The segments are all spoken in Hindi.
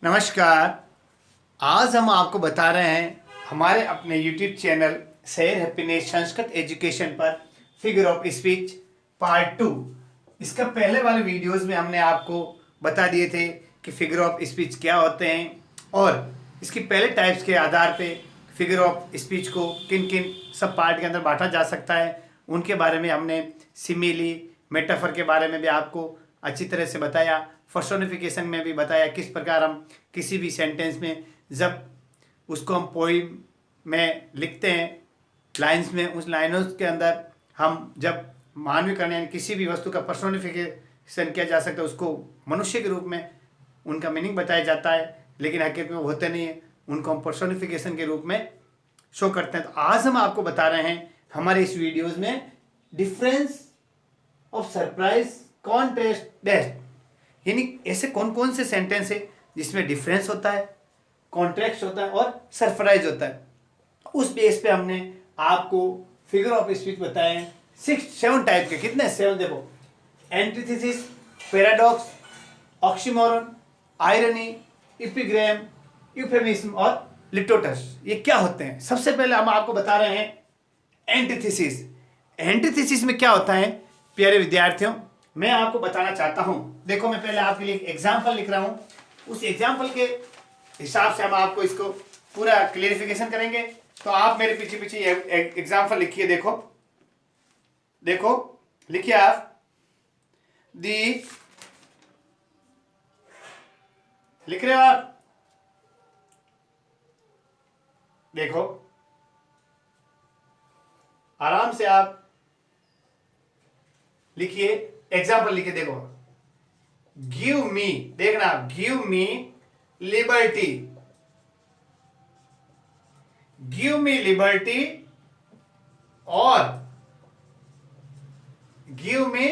नमस्कार। आज हम आपको बता रहे हैं हमारे अपने YouTube channel share happiness Sanskrit education पर फिगर ऑफ स्पीच पार्ट 2। इसका पहले वाले वीडियोस में हमने आपको बता दिए थे कि फिगर ऑफ स्पीच क्या होते हैं और इसकी पहले टाइप्स के आधार पे फिगर ऑफ स्पीच को किन किन सब पार्ट के अंदर बांटा जा सकता है, उनके बारे में हमने सिमिली मेटाफर के बारे में भी आपको अच्छी तरह से बताया। पर्सोनिफिकेशन में भी बताया किस प्रकार हम किसी भी सेंटेंस में जब उसको हम पोइम में लिखते हैं लाइंस में, उस लाइनों के अंदर हम जब मानवीकरण यानी किसी भी वस्तु का पर्सोनिफिकेशन किया जा सकता है, उसको मनुष्य के रूप में उनका मीनिंग बताया जाता है, लेकिन हकीकत में होते नहीं है, उनको हम पर्सोनिफिकेशन के रूप में शो करते हैं। तो आज हम आपको बता रहे हैं हमारे इस वीडियोज़ में difference of surprise contrast best, यानी ऐसे कौन कौन से सेंटेंस है जिसमें डिफरेंस होता है, कॉन्ट्रास्ट होता है और सरप्राइज होता है। उस बेस पे हमने आपको फिगर ऑफ स्पीच बताए हैं 7 टाइप के। कितने? 7। देखो, antithesis, paradox, oxymoron, irony, epigram, euphemism और लिटोटस। ये क्या होते हैं? सबसे पहले हम आपको बता रहे हैं एंटीथेसिस। एंटीथेसिस में क्या होता है प्यारे विद्यार्थियों, मैं आपको बताना चाहता हूं। देखो, मैं पहले आपके लिए एक एग्जाम्पल लिख रहा हूं, उस एग्जाम्पल के हिसाब से हम आपको इसको पूरा क्लियरिफिकेशन करेंगे। तो आप मेरे पीछे पीछे एग्जाम्पल लिखिए। देखो देखो, लिखिए आप लिख रहे हो आप? देखो, आराम से आप लिखिए, एग्जाम्पल लिखिए। देखो, गिव मी, देखना, give me liberty, give me liberty और गिव मी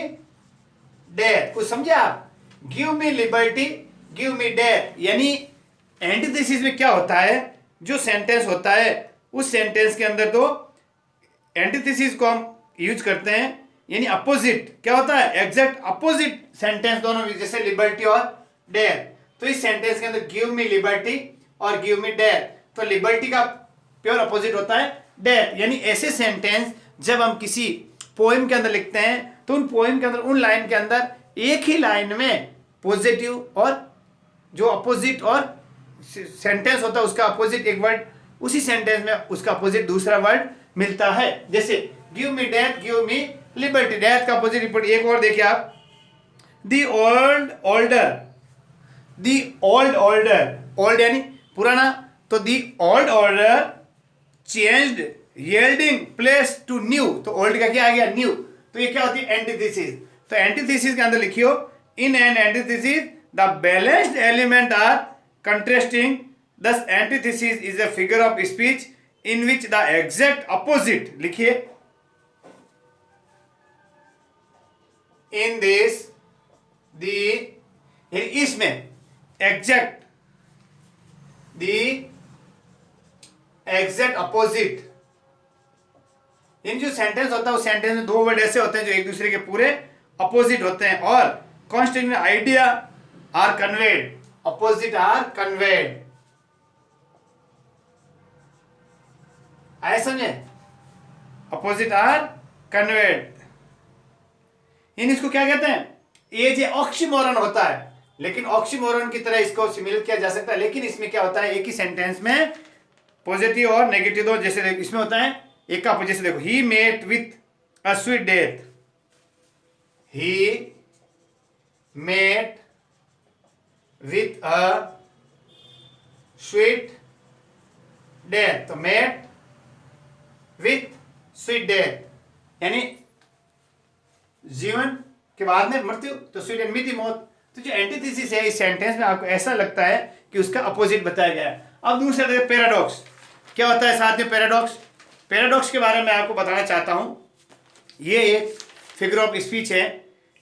डेथ। कुछ समझे आप? Give me liberty, give me death, यानी एंटीथेसिस में क्या होता है, जो सेंटेंस होता है उस सेंटेंस के अंदर तो एंटीथेसिस को हम यूज करते हैं, यानी अपोजिट क्या होता है, एग्जैक्ट अपोजिट सेंटेंस दोनों, जैसे लिबर्टी और डेथ। तो इस सेंटेंस के अंदर गिव मी लिबर्टी और गिव मी डेथ, तो लिबर्टी का प्योर अपोजिट होता है डेथ। यानी ऐसे सेंटेंस जब हम किसी पोएम के अंदर लिखते हैं तो उन पोएम के अंदर, उन लाइन के अंदर एक ही लाइन में पॉजिटिव और जो अपोजिट और सेंटेंस होता है उसका अपोजिट एक वर्ड, उसी सेंटेंस में उसका अपोजिट दूसरा वर्ड मिलता है। जैसे give me death, give me liberty, death का अपोजिट रिपोर्ट। एक और देखिए आप, the old older, the old older, old यानी पुराना, तो the old order changed yielding place to new, तो ओल्ड का क्या आ गया, न्यू। तो ये क्या होती है, एंटीथेसिस। तो एंटीथेसिस के अंदर लिखियो, in an antithesis the balanced element are contrasting, thus antithesis is a figure of speech in which the exact opposite, लिखिए, इन दिस दी, इसमें exact, the exact opposite, in जो सेंटेंस होता है उस सेंटेंस में 2 वर्ड ऐसे होते हैं जो एक दूसरे के पूरे अपोजिट होते हैं और constant idea are conveyed, opposite are conveyed. आए समझे? अपोजिट आर कन्वेड, इन इसको क्या कहते हैं, ये जो ऑक्सीमोरन होता है, लेकिन ऑक्सीमोरन की तरह इसको सिमिलर किया जा सकता है, लेकिन इसमें क्या होता है, एक ही सेंटेंस में पॉजिटिव और नेगेटिव दो, जैसे इसमें होता है एक का, जैसे देखो, he met with a sweet death, he met with a sweet death, तो मेट विथ स्वीट डेथ यानी जीवन के बाद में मृत्यु, तो स्वीट यानी मीठी मौत। तो जो एंटीथेसिस है इस सेंटेंस में आपको ऐसा लगता है कि उसका अपोजिट बताया गया है। अब दूसरा देखिए, पैराडॉक्स क्या होता है साथ में। पैराडॉक्स, पैराडॉक्स के बारे में आपको बताना चाहता हूं। ये एक फिगर ऑफ स्पीच है।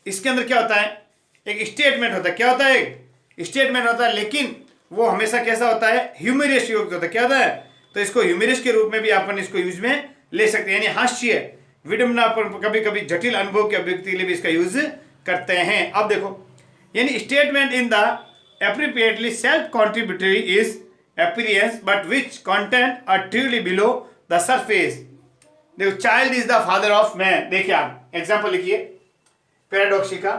इसके अंदर क्या होता है, एक स्टेटमेंट होता है। क्या होता है, एक स्टेटमेंट होता है, लेकिन वो हमेशा कैसा होता है, ह्यूमरस युक्त होता है। क्या होता है, तो इसको ह्यूमरस के रूप में भी अपन इसको यूज में ले सकते हैं, यानी हास्य विडम्बना पर, कभी कभी जटिल अनुभव की अभिव्यक्ति के लिए भी इसका यूज करते हैं। अब देखो, यानी statement in the appropriately self-contributory is appearance, but which content are truly below the surface. देखो, child is the father of man. देखिए आप एग्जाम्पल लिखिए पैराडॉक्सी का,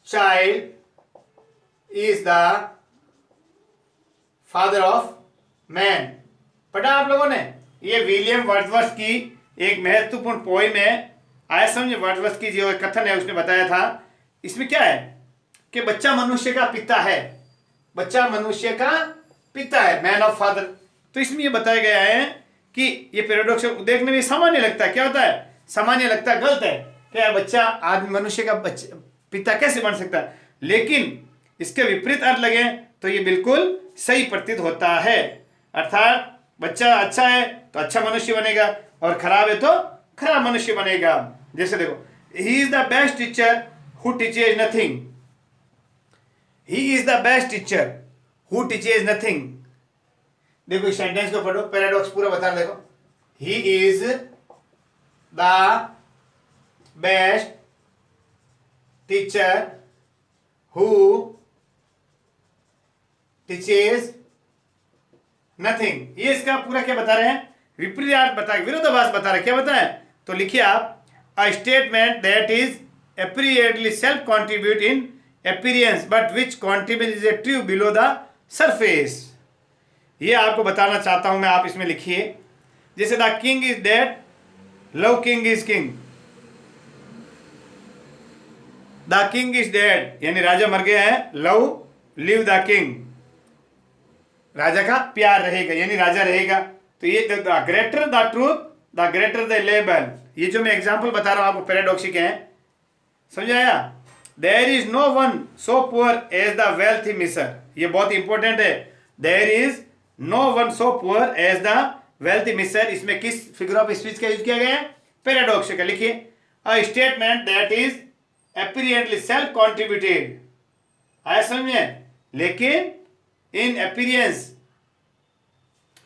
child is the father of man. पढ़ा आप लोगों ने? ये विलियम वर्ड्सवर्थ की एक महत्वपूर्ण पोइम है. आया समझे? वर्ड्सवर्थ की जो कथन है उसने बताया था. इसमें क्या है कि बच्चा मनुष्य का पिता है, बच्चा मनुष्य का पिता है, मैन ऑफ फादर. तो इसमें ये बताया गया है कि ये पैराडॉक्स देखने में सामान्य लगता है. क्या होता है? सामान्य लगता है, गलत है. क्या बच्चा आदमी मनुष्य का पिता कैसे बन सकता है? लेकिन इसके विपरीत अर्थ लगे तो ये बिल्कुल सही प्रतीत होता है. अर्थात बच्चा अच्छा है तो अच्छा मनुष्य बनेगा और खराब है तो खराब मनुष्य बनेगा. जैसे देखो, he is the best teacher who teaches nothing. He is the best teacher who teaches nothing. देखो इस सेंटेंस को पढ़ो, पैराडॉक्स पूरा बता. देखो, he is the best teacher who teaches nothing. ये इसका पूरा क्या बता रहे हैं? विपरीत बता, विरोधाभास बता रहे. क्या बताए? तो लिखिए आप, अ statement that is apparently self contribute in appearance but which contribute is a true below the surface. ये आपको बताना चाहता हूं मैं. आप इसमें लिखिए, जैसे the king is dead, love king is king. The king is dead यानी राजा मर गया है, लव लिव द किंग, राजा का प्यार रहेगा यानी राजा रहेगा. तो ये the greater the truth the greater the label. ये जो मैं एग्जांपल बता रहा हूं आपको पैराडॉक्सी के हैं. समझ आया? There is no one so poor as the wealthy miser. ये बहुत इंपॉर्टेंट है. There is no one so poor as the wealthy miser. इसमें किस फिगर ऑफ स्पीच का यूज किया गया है? पैराडॉक्स का. लिखिए, a statement that is apparently self contributed. आया समझे? लेकिन इन अपीयरेंस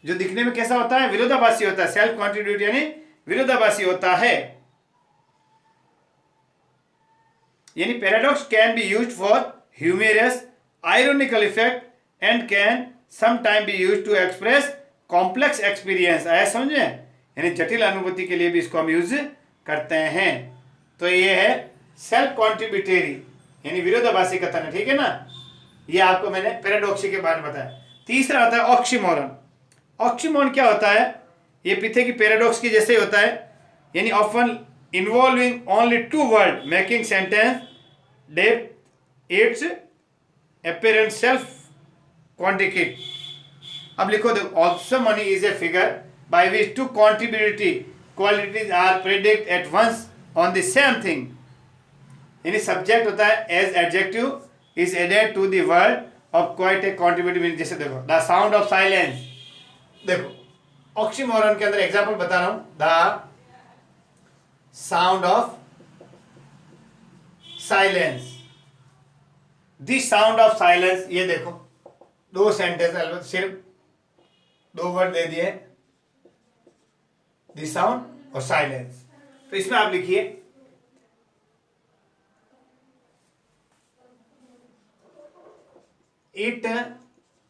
जो दिखने में कैसा होता है? विरोधाभासी होता है. सेल्फ कॉन्ट्रीब्यूट यानी विरोधाभासी होता है. यानी paradox can be used for humorous ironical effect and can sometime be used to express complex experience. आया समझे? यानी जटिल अनुभूति के लिए भी इसको हम यूज करते हैं. तो ये है सेल्फ कॉन्ट्रीब्यूटरी यानी विरोधाभासी कथन है. ठीक है ना? ये आपको मैंने पैराडॉक्सी के बारे में बताया. तीसरा होता है ऑक्सीमोरन. ऑक्सीमोरन क्या होता है? ये पीछे की पैराडॉक्स की जैसे होता है, यानी often involving only two word making sentence deep its appearance self contradict. अब लिखो, देखो, oxymoron is a figure by which two contributory qualities are predict at once on the same thing. यानी सब्जेक्ट होता है as adjective is added to the word of quite a contributive. जैसे देखो, द साउंड ऑफ साइलेंस. देखो ऑक्सीमोरन के अंदर एग्जांपल बता रहा हूं. The sound of silence, the sound of silence. ये देखो दो सेंटेंस, सिर्फ दो वर्ड दे दिए, द साउंड और साइलेंस. तो इसमें आप लिखिए, it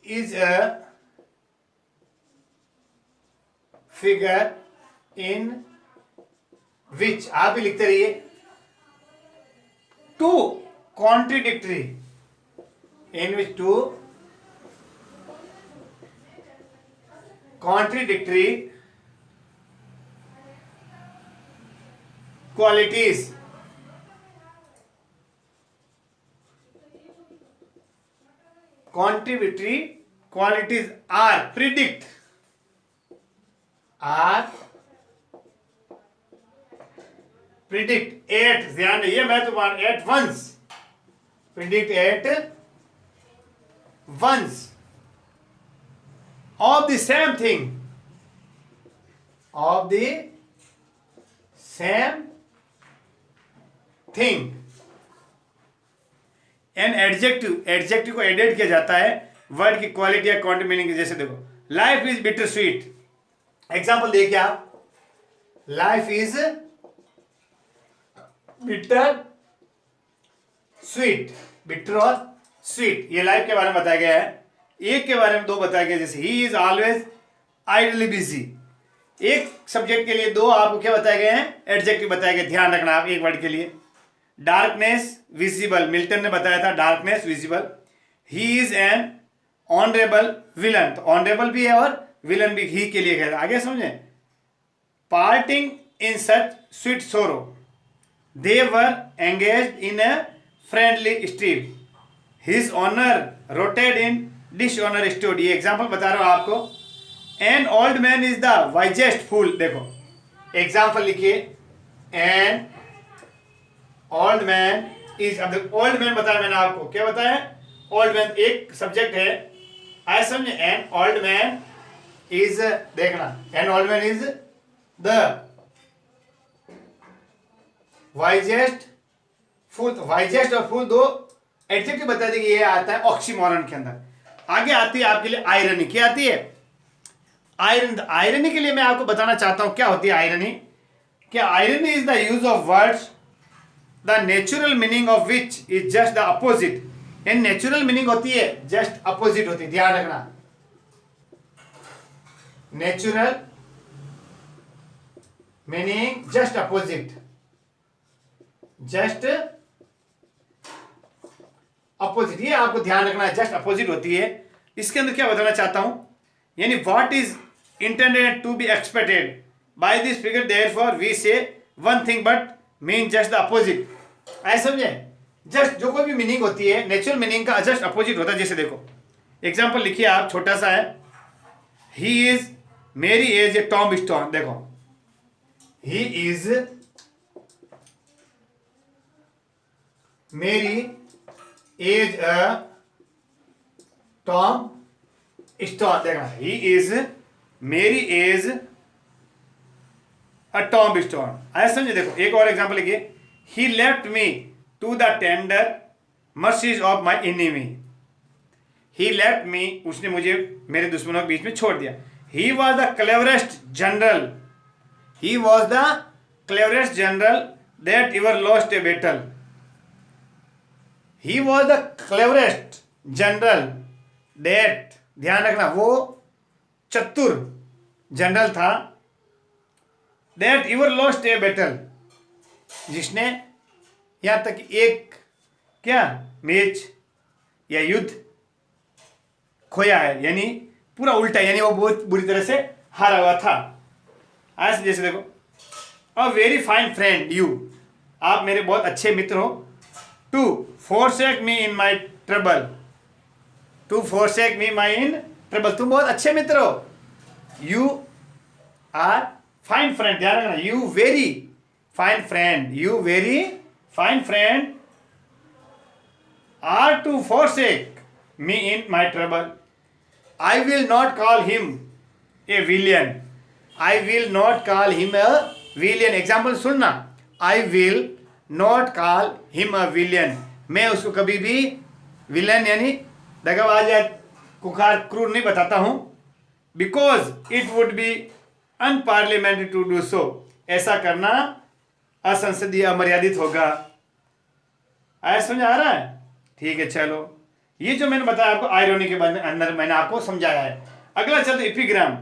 is a figure in which, आप भी लिखते रहिए, two contradictory, in which two contradictory qualities contributory qualities are predict at, ध्यान ये मैं तो at once, predict at once of the same thing, of the same thing. An adjective, adjective को एडेड किया जाता है वर्ड की क्वालिटी या क्वांटिटी मीनिंग. जैसे देखो, life is bitter sweet. Example देखिए आप, life is bitter sweet. Bitter और स्वीट, ये लाइफ के बारे में बताया गया है। एक के बारे में दो बताया गया, जैसे he is always ideally busy. एक सब्जेक्ट के लिए दो आपको क्या बताए गए हैं, एडजेक्टिव बताए गए, ध्यान रखना आप एक वर्ड के लिए। डार्कनेस विजिबल, मिल्टन ने बताया था darkness visible. He is an honourable villain, तो ऑनरेबल भी है और विलन भी ही के लिए कहता है। आगे समझे, parting in such sweet sorrow, they were engaged in a friendly stream, his honour rooted in dishonour stood. ये एग्जाम्पल बता रहा हूं आपको। An old man is the wisest fool, देखो एग्जाम्पल लिखिए, एन ओल्ड मैन इज, अब ओल्ड मैन बताया मैंने आपको, क्या बताया, ओल्ड मैन एक सब्जेक्ट है, आए समझे। एन ओल्ड मैन इज, देखना, an old man is the wisest fool, wisest और फूल दो एडजेक्टिव बता देंगे, ये आता है ऑक्सीमोरन के अंदर। आगे आती है आपके लिए आयरनी, क्या आती है, आयरन। आयरनी के लिए मैं आपको बताना चाहता हूं क्या होती है आयरनी। क्या irony is the use of words the natural meaning of which is just the opposite. In natural meaning होती है, जस्ट अपोजिट होती है, ध्यान रखना। Natural meaning just opposite, just opposite, ये आपको ध्यान रखना है, जस्ट अपोजिट होती है। इसके अंदर क्या बताना चाहता हूं, यानी what is intended to be expected by this figure, therefore we say one thing but mean just the opposite. ऐसा समझे, जस्ट जो कोई भी मीनिंग होती है नेचुरल मीनिंग का जस्ट अपोजिट होता है। जैसे देखो एग्जांपल लिखिए आप, छोटा सा है, he is merry as a tombstone, देखो he is merry as a tombstone, देखा, he is merry as a tombstone. ऐसा समझे। देखो एक और एग्जांपल लिखिए, he left me to the tender mercies of my enemy. He left me, उसने मुझे मेरे दुश्मनों के बीच में छोड़ दिया। He was the cleverest general, he was the cleverest general that ever lost a battle. He was the cleverest general that, ध्यान रखना, वो चतुर जनरल था, that ever lost a battle, जिसने यहां तक एक क्या मैच या युद्ध खोया है, यानी पूरा उल्टा, यानी वो बहुत बुरी तरह से हारा हुआ था। ऐसे जैसे देखो, a very fine friend you, आप मेरे बहुत अच्छे मित्र हो। To forsake me in my trouble, to forsake me my in trouble, तुम बहुत अच्छे मित्र हो। You are fine friend, ध्यान रखना, you very fine friend, you very fine friend are to forsake me in my trouble. I will not call him a villain, I will not call him a villain। Example सुनना, I will not call him a villain, मैं उसको कभी भी विलन यानी दगाबाज या कुखार क्रूर नहीं बताता हूं। Because it would be unparliamentary to do so, ऐसा करना असंसदीय अमर्यादित होगा। ऐसा समझ आ रहा है, ठीक है। चलो ये जो मैंने बताया आपको आयरनी के बारे में अंदर मैंने आपको समझाया है। अगला चलते एपिग्राम।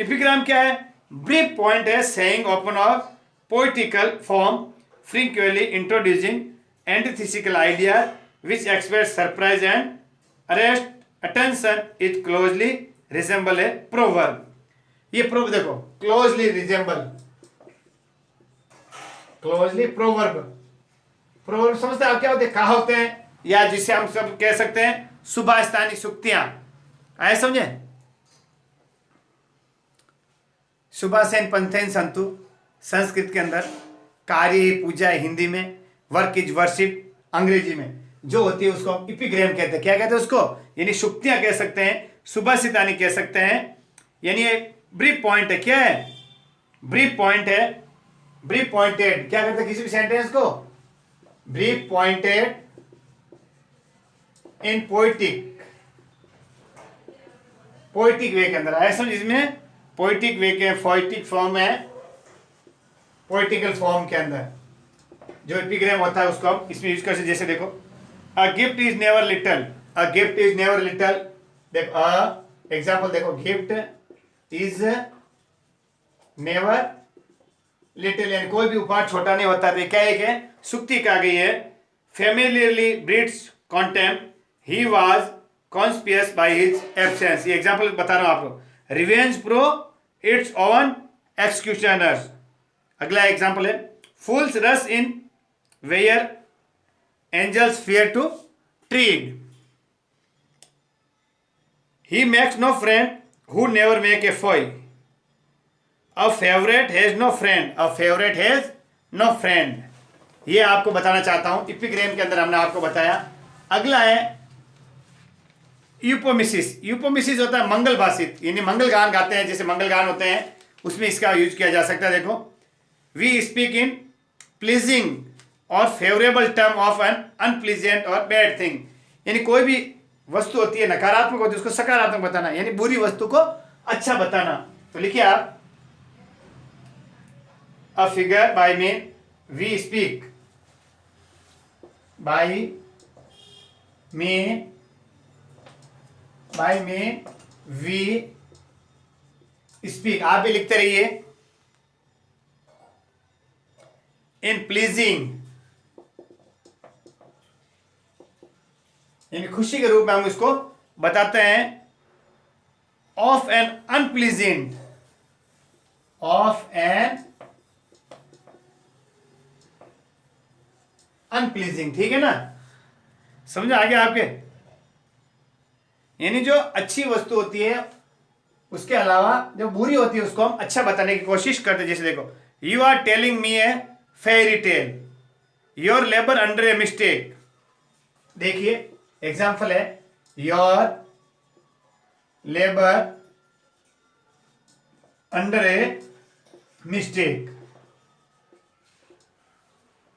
एपिग्राम क्या है, ब्रीफ पॉइंट है, saying open of poetical form frequently introducing antithetical idea which express surprise and arrest attention, it closely resemble a proverb। ये proverb देखो, closely resemble, closely proverb, proverb समझते हैं आप क्या होते हैं, कहा होते हैं, या जिसे हम सब कह सकते हैं सुभाषितानी सुक्तियां। आए समझे, सुभाषेन पंथेन संतु संस्कृत के अंदर, कार्य पूजा हिंदी में, वर्क इज वर्शिप अंग्रेजी में, जो होती है उसको एपिग्राम कहते हैं। क्या कहते हैं उसको, यानी शुक्तियां कह सकते हैं, सुभाषितानी कह सकते हैं, यानी एक ब्रीफ पॉइंट है। क्या है, ब्रीफ पॉइंट है, ब्रीफ पॉइंटेड, क्या कहते हैं किसी भी सेंटेंस को, brief pointed in poetic, poetic way के अंदर। ऐसा जिसमें पोइटिक वे के पोइटिक फॉर्म है, पोइटिकल फॉर्म के अंदर जो एपिग्राम होता है उसको आप इसमें यूज कर सकते। जैसे देखो, a gift is never little a gift is never little. देखो एग्जाम्पल देखो, गिफ्ट इज नेवर लिटिल, यानी कोई भी उपहार छोटा नहीं होता। तो क्या एक है सुक्ति कहा गई है। Familiarly breeds contempt, he was conspicuous by his absence. ये एग्जांपल बता रहा हूं आपको। Revenge pro its own executioners. अगला एग्जांपल है, fools rush in where angels fear to tread. He makes no friend who never make a foe. A favorite has no friend, a favorite has no friend। ये आपको बताना चाहता हूं, इपिग्राम के अंदर हमने आपको बताया। अगला है यूपोमिसिस। यूपोमिसिस होता है मंगल भाषित, यानी मंगल गान गाते हैं, जैसे मंगल गान होते हैं उसमें इसका यूज किया जा सकता है। देखो, वी स्पीक इन प्लीजिंग और favourable term of an unpleasant और बैड थिंग। यानी कोई भी वस्तु होती है नकारात्मक होती है उसको सकारात्मक बताना, यानी बुरी वस्तु को अच्छा बताना। तो लिखिए आप, a figure by mean we speak, by mean we speak। आप भी लिखते रहिए। in pleasing, यानी खुशी के रूप में हम इसको बताते हैं। of an unpleasant, of an अनप्लीजिंग। ठीक है ना, समझ आ गया आपके। यानी जो अच्छी वस्तु होती है उसके अलावा जो बुरी होती है उसको हम अच्छा बताने की कोशिश करते हैं। जैसे देखो, you are telling me a fairy tale, your labour under a mistake. देखिए एग्जाम्पल है, your labour under a mistake.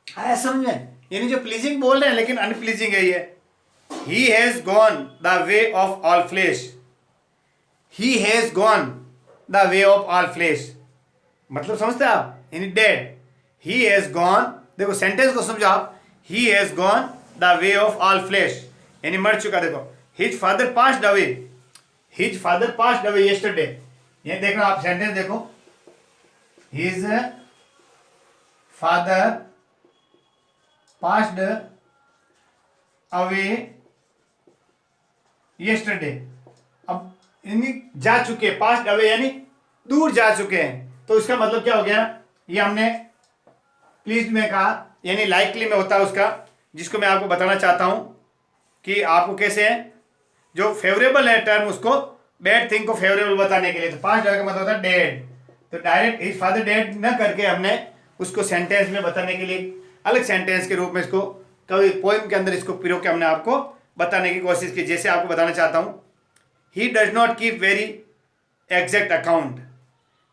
आया समझ में? यानी जो प्लीजिंग बोल रहे हैं लेकिन अनप्लीजिंग है ये। He has gone the way of all flesh, he has gone the way of all flesh, मतलब समझते हैं आप, यानी डेड। ही हैज गॉन, देखो सेंटेंस को समझो आप, he has gone the way of all flesh, यानी मर चुका। देखो, his father passed away, his father passed away yesterday. ये देखना आप सेंटेंस देखो, his father passed away yesterday. अब यानी जा चुके, पास्ट अवे यानी दूर जा चुके हैं। तो इसका मतलब क्या हो गया, ये हमने प्लीज में कहा, यानी लाइकली में होता है उसका, जिसको मैं आपको बताना चाहता हूं कि आपको कैसे है जो फेवरेबल है टर्म उसको बैड थिंग को फेवरेबल बताने के लिए। तो पास्ट अवे का मतलब होता है डेड। तो डायरेक्ट हिज फादर डेड न करके हमने उसको सेंटेंस में बताने के लिए अलग सेंटेंस के रूप में इसको कभी पोएम के अंदर इसको पिरो के हमने आपको बताने की कोशिश की। जैसे आपको बताना चाहता हूं, he does not keep very exact account,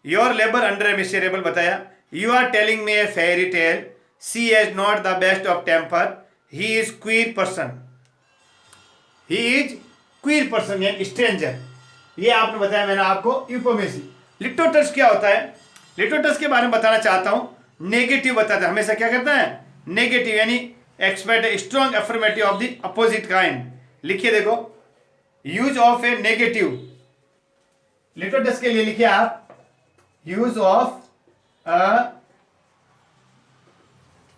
your labour under a miserable बताया। You are telling me a fairy tale, she has not the best of temper, he is queer person, he is queer person यानी स्ट्रेंजर। ये आपने बताया मैंने आपको यूपोमेसी। लिटोटस क्या होता है, लिटोटस के बारे में बताना चाहता हूं। नेगेटिव बताता है, हमेशा क्या करता है नेगेटिव, यानी expect a strong affirmative of the opposite kind. लिखिए देखो, यूज ऑफ ए नेगेटिव, लिटोटस के लिए लिखिए आप, यूज ऑफ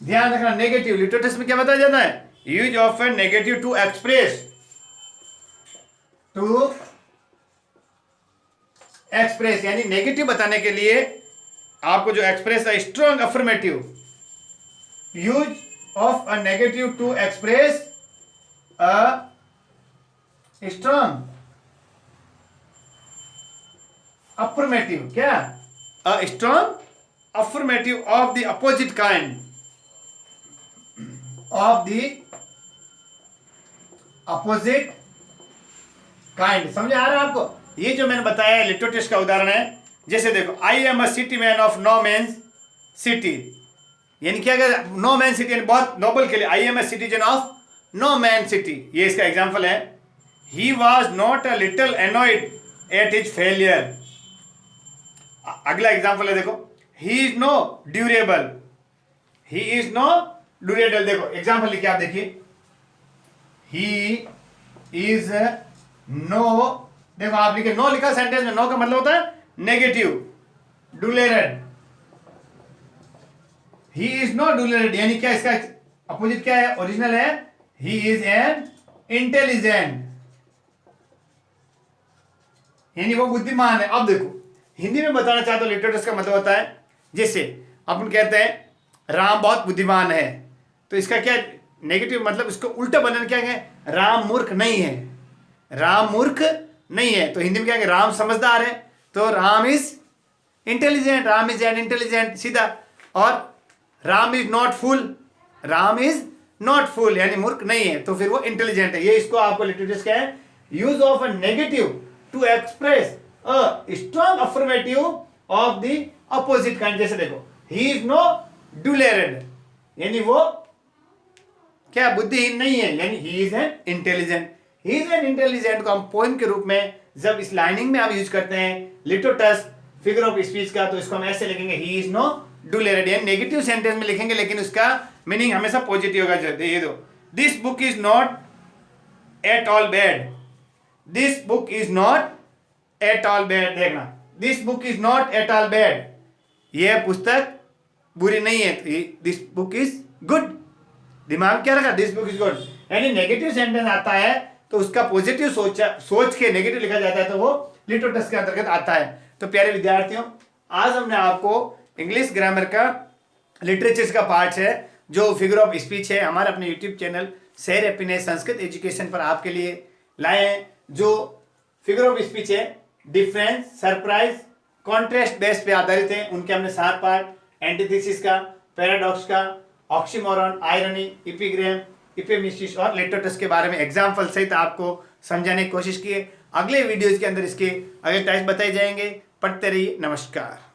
ध्यान रखना नेगेटिव। लिटोटस में क्या बताया जाता है, use of a negative to express, to express, यानी नेगेटिव बताने के लिए आपको जो एक्सप्रेस है strong affirmative, use of a negative to express a strong affirmative, क्या a strong affirmative of the opposite kind, of the opposite kind. समझ आ रहा है आपको? ये जो मैंने बताया लिटोटस का उदाहरण है। जैसे देखो, I am a city man of no man's city, यानी क्या कहते हैं नो मैन सिटी, यानी बहुत नोबल के लिए। I am a citizen of no man city, ये इसका एग्जाम्पल है। He was not a little annoyed at his failure. अगला एग्जाम्पल है देखो, he is no durable, he is no durable. देखो एग्जाम्पल लिखिए आप, देखिए, ही इज नो, देखो आप लिखे नो, लिखा सेंटेंस में, नो का मतलब होता है नेगेटिव, डुलेरेड, ही इज नॉट डुलेरेड, यानी क्या इसका अपोजिट क्या है, ओरिजिनल है, ही इज एन इंटेलिजेंट, यानी वो बुद्धिमान है। अब देखो हिंदी में बताना चाहते हो लिटरेचर का मतलब होता है, जैसे अपन कहते हैं राम बहुत बुद्धिमान है, तो इसका क्या नेगेटिव मतलब, इसको उल्टा बनाना क्या है, राम मूर्ख नहीं है, राम मूर्ख नहीं है, तो हिंदी में क्या है, राम समझदार है, तो Ram is intelligent, Ram is an intelligent, सीधा। और Ram is not fool, Ram is not fool यानी मूर्ख नहीं है, तो फिर वो इंटेलिजेंट है। ये इसको आपको लिटरेचर क्या है, use of a negative to express a strong affirmative of the opposite kind. जैसे देखो ही इज नो डुलेरेड, यानी वो क्या बुद्धिहीन नहीं है, यानी he is an intelligent, he is an intelligent को हम पोएम के रूप में जब इस लाइनिंग में हम यूज करते हैं लिटोटस फिगर ऑफ स्पीच का, तो इसको हम ऐसे लिखेंगे, ही इज नो डुलेरेड, यानी नेगेटिव सेंटेंस में लिखेंगे लेकिन उसका मीनिंग हमेशा पॉजिटिव होगा। ये दो, this book is not at all bad, this book is not at all bad, देखना this book is not at all bad, यह पुस्तक बुरी नहीं है, दिस बुक इज गुड, दिमाग क्या रखा, दिस बुक इज गुड, यानी नेगेटिव सेंटेंस आता है तो उसका पॉजिटिव सोच के नेगेटिव लिखा जाता है, तो वो लिटोटस के अंतर्गत आता है। तो प्यारे विद्यार्थियों, आज हमने आपको इंग्लिश ग्रामर का लिटरेचर का पार्ट है जो फिगर ऑफ स्पीच है, हमारे अपने YouTube channel share happiness Sanskrit education पर आपके लिए लाए हैं। जो फिगर ऑफ स्पीच है डिफरेंस, सरप्राइज, कॉन्ट्रास्ट बेस पे आधारित है, उनके हमने 7 पार्ट, एंटीथेसिस का, पैराडॉक्स का, ऑक्सीमोरॉन, आयरनी, इपिग्राम, इपेमिस्टिस और लिटोटस के बारे में एग्जाम्पल सहित आपको समझाने की कोशिश की है। अगले वीडियोज के अंदर इसके अगले टाइप्स बताए जाएंगे। पढ़ते रहिए, नमस्कार।